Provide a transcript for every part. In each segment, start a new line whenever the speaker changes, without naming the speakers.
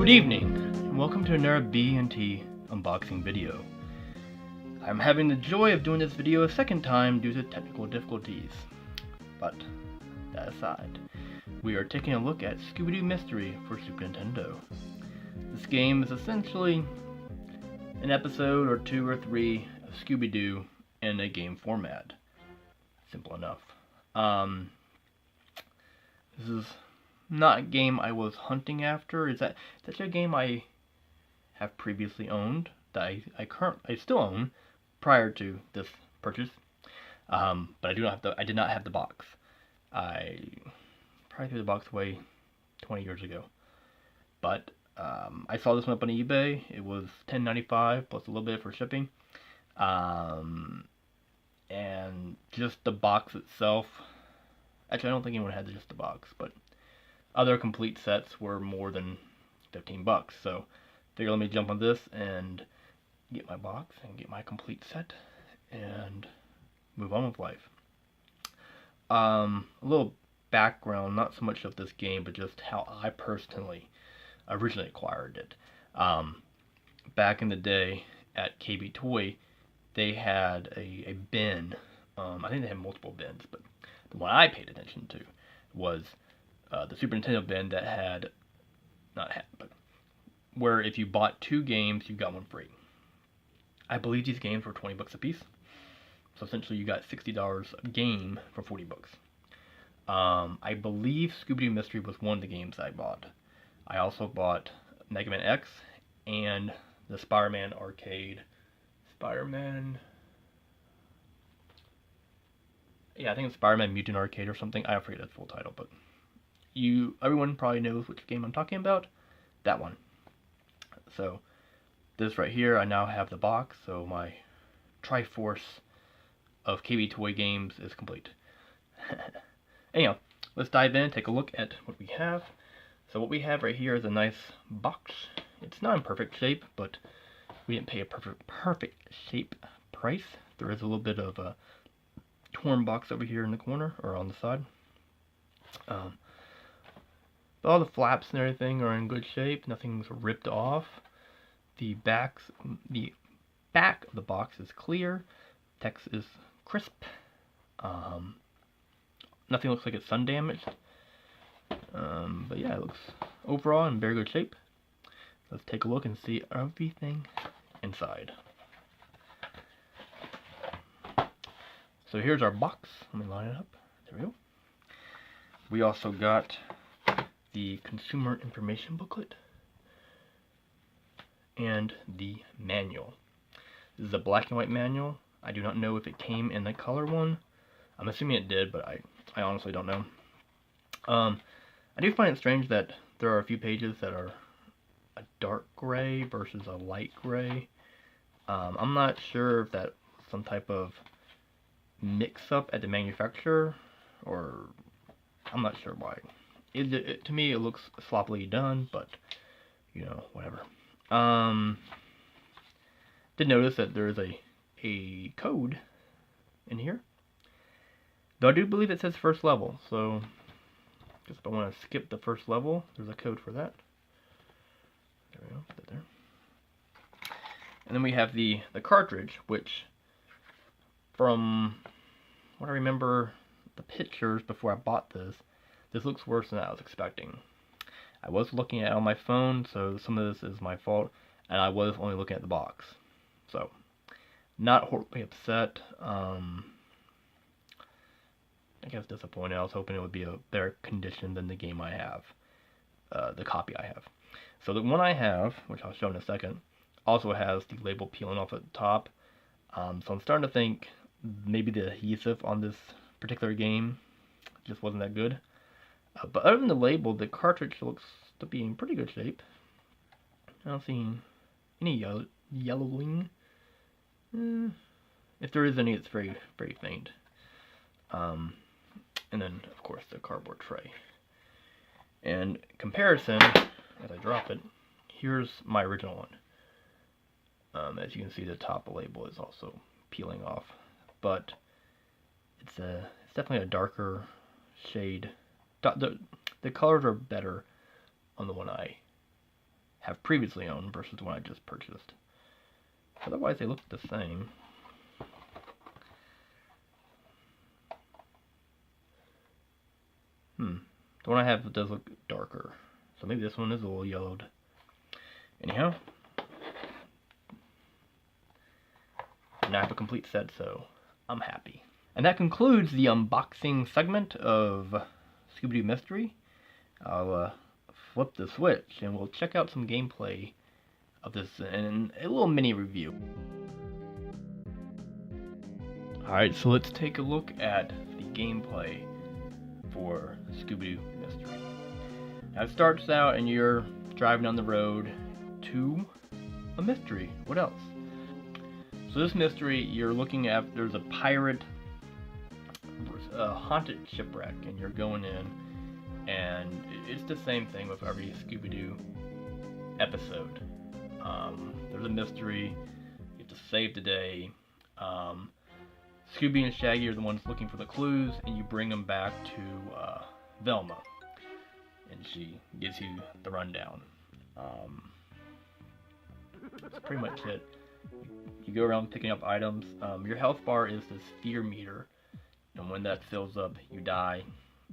Good evening, and welcome to another B&T unboxing video. I'm having the joy of doing this video a second time due to technical difficulties. But, that aside, we are taking a look at Scooby-Doo Mystery for Super Nintendo. This game is essentially an episode or 2 or 3 of Scooby-Doo in a game format. Simple enough. This is not a game I was hunting after. Is that a game I have previously owned that I still own prior to this purchase. But I did not have the box. I probably threw the box away 20 years ago. But I saw this one up on eBay. It was $10.95 plus a little bit for shipping. And just the box itself. Actually, I don't think anyone had just the box, but other complete sets were more than $15. So, figure let me jump on this and get my box and get my complete set and move on with life. A little background, not so much of this game, but just how I personally originally acquired it. Back in the day at KB Toy, they had a bin. I think they had multiple bins, but the one I paid attention to was the Super Nintendo bin that had, but where if you bought 2 games, you got one free. I believe these games were $20 a piece. So essentially you got $60 a game for $40. I believe Scooby-Doo Mystery was one of the games I bought. I also bought Mega Man X and the Spider-Man arcade. Yeah, I think it's Spider-Man Mutant Arcade or something. I forget the full title, but everyone probably knows which game I'm talking about. That one. So, this right here, I now have the box, so my Triforce of KB Toy games is complete. Anyhow, let's dive in and take a look at what we have. So what we have right here is a nice box. It's not in perfect shape, but we didn't pay a perfect shape price. There is a little bit of a torn box over here in the corner, or on the side. But all the flaps and everything are in good shape. Nothing's ripped off. The back of the box is clear. Text is crisp. Nothing looks like it's sun damaged. But yeah, it looks overall in very good shape. Let's take a look and see everything inside. So here's our box. Let me line it up. There we go. We also got the consumer information booklet and the manual. This is a black and white manual. I do not know if it came in the color one. I'm assuming it did, but I honestly don't know. I do find it strange that there are a few pages that are a dark gray versus a light gray. I'm not sure if that's some type of mix-up at the manufacturer, or I'm not sure why. To me, it looks sloppily done, but you know, whatever. Did notice that there is a code in here, though I do believe it says first level. So, just if I want to skip the first level, there's a code for that. There we go. Put that there. And then we have the cartridge, which, from what I remember, the pictures before I bought this looks worse than I was expecting. I was looking at it on my phone, so some of this is my fault, and I was only looking at the box. So, not horribly upset. I guess disappointed. I was hoping it would be a better condition than the game I have, the copy I have. So the one I have, which I'll show in a second, also has the label peeling off at the top. So I'm starting to think maybe the adhesive on this particular game just wasn't that good. But other than the label, the cartridge looks to be in pretty good shape. I don't see any yellowing. If there is any, it's very, very faint. And then, of course, the cardboard tray. And comparison, as I drop it, here's my original one. As you can see, the top label is also peeling off, but it's definitely a darker shade. The colors are better on the one I have previously owned versus the one I just purchased. Otherwise, they look the same. The one I have does look darker. So maybe this one is a little yellowed. Anyhow, now I have a complete set, so I'm happy. And that concludes the unboxing segment of Scooby-Doo Mystery. I'll flip the switch and we'll check out some gameplay of this in a little mini review. Alright, so let's take a look at the gameplay for Scooby-Doo Mystery. Now it starts out and you're driving down the road to a mystery. What else? So this mystery, you're looking at, there's a pirate, a haunted shipwreck, and you're going in, and it's the same thing with every Scooby-Doo episode. There's a mystery, you have to save the day. Scooby and Shaggy are the ones looking for the clues, and you bring them back to Velma, and she gives you the rundown. That's pretty much it. You go around picking up items. Your health bar is this fear meter, and when that fills up, you die.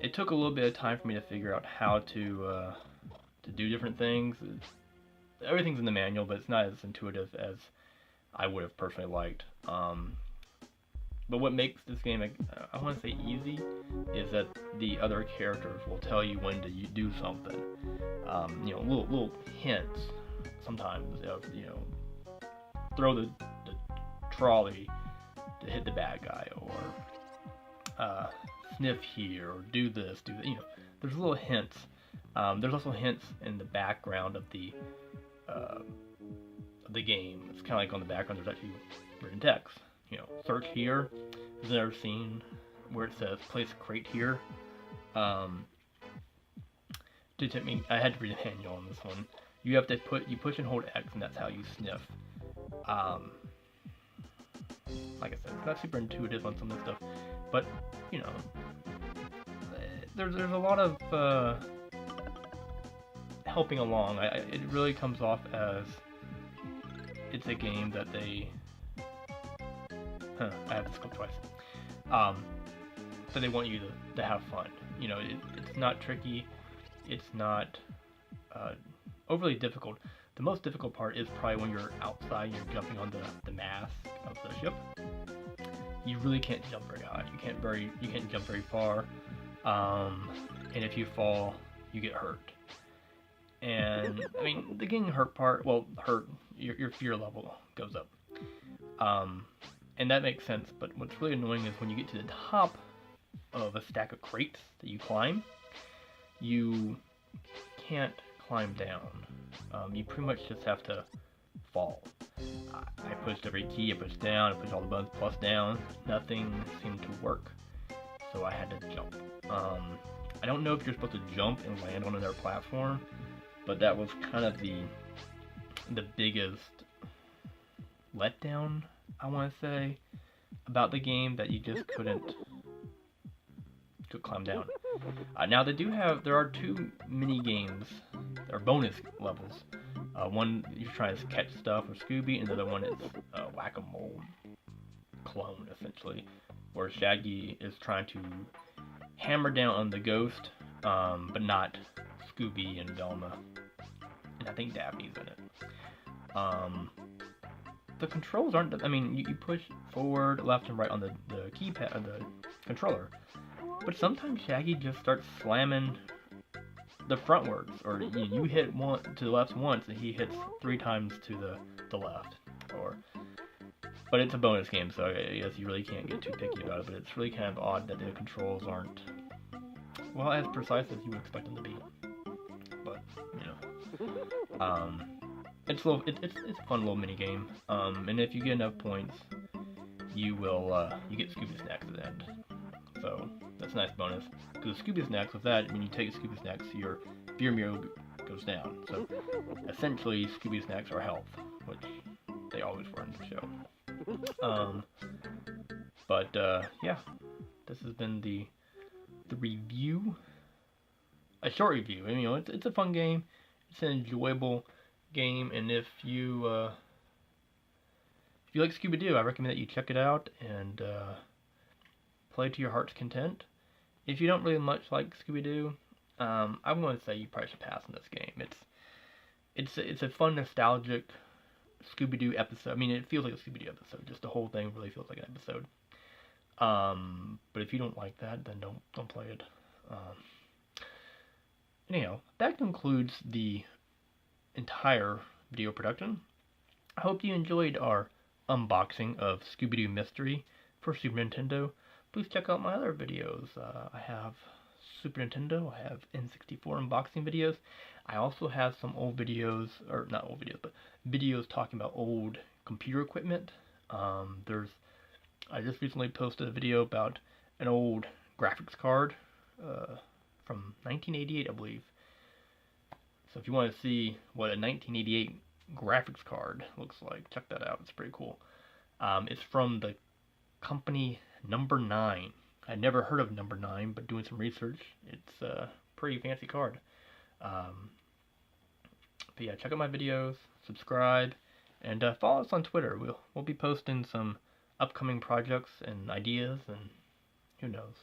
It took a little bit of time for me to figure out how to do different things. Everything's in the manual, but it's not as intuitive as I would have personally liked. But what makes this game, I want to say easy, is that the other characters will tell you when to do something. You know, little hints sometimes of, you know, throw the trolley to hit the bad guy, or sniff here, or do this, do that. You know, there's little hints. There's also hints in the background of the game. It's kind of like on the background there's actually written text. You know, search here. There's another scene where it says place a crate here. I had to read a manual on this one. You have to push and hold X, and that's how you sniff. Like I said, it's not super intuitive on some of this stuff, but you know, there's a lot of helping along. It really comes off as it's a game that they I have this clip twice. So they want you to have fun. You know, it's not tricky. It's not overly difficult. The most difficult part is probably when you're outside and you're jumping on the mast of the ship. You really can't jump very high. You can't jump very far. And if you fall, you get hurt. And I mean, the getting hurt part, well, your fear level goes up. And that makes sense, but what's really annoying is when you get to the top of a stack of crates that you climb, you can't climb down. You pretty much just have to fall. I pushed every key, I pushed down, I pushed all the buttons, plus down. Nothing seemed to work, so I had to jump. I don't know if you're supposed to jump and land on another platform, but that was kind of the biggest letdown, I want to say, about the game, that you just couldn't climb down. Now there are two mini games, or bonus levels. One you're trying to catch stuff with Scooby, and the other one is whack-a-mole clone, essentially, where Shaggy is trying to hammer down on the ghost, but not Scooby and Velma, and I think Daphne's in it. The controls aren't, I mean, you push forward, left, and right on the keypad of the controller, but sometimes Shaggy just starts slamming the frontwards, or you hit one to the left once, and he hits 3 times to the left. But it's a bonus game, so I guess you really can't get too picky about it. But it's really kind of odd that the controls aren't, well, as precise as you would expect them to be. But you know, it's a fun little mini game. And if you get enough points, you get Scooby Snacks at the end. So that's a nice bonus. Because Scooby Snacks, with that, when you take Scooby Snacks, your fear meter goes down. So essentially, Scooby Snacks are health, which they always were in the show. Yeah, this has been the review. A short review. I mean, you know, it's a fun game. It's an enjoyable game, and if you like Scooby-Doo, I recommend that you check it out and play to your heart's content. If you don't really much like Scooby-Doo, I'm going to say you probably should pass on this game. It's a fun, nostalgic Scooby-Doo episode. I mean, it feels like a Scooby-Doo episode. Just the whole thing really feels like an episode. But if you don't like that, then don't play it. Anyhow, that concludes the entire video production. I hope you enjoyed our unboxing of Scooby-Doo Mystery for Super Nintendo. Please check out my other videos. I have Super Nintendo, I have N64 unboxing videos. I also have some old videos, or not old videos, but videos talking about old computer equipment. I just recently posted a video about an old graphics card from 1988, I believe. So if you want to see what a 1988 graphics card looks like, check that out. It's pretty cool. It's from the company Number 9. I'd never heard of Number 9, but doing some research, it's a pretty fancy card. But yeah, check out my videos, subscribe, and follow us on Twitter. We'll be posting some upcoming projects and ideas, and who knows,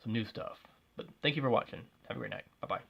some new stuff. But thank you for watching. Have a great night. Bye-bye.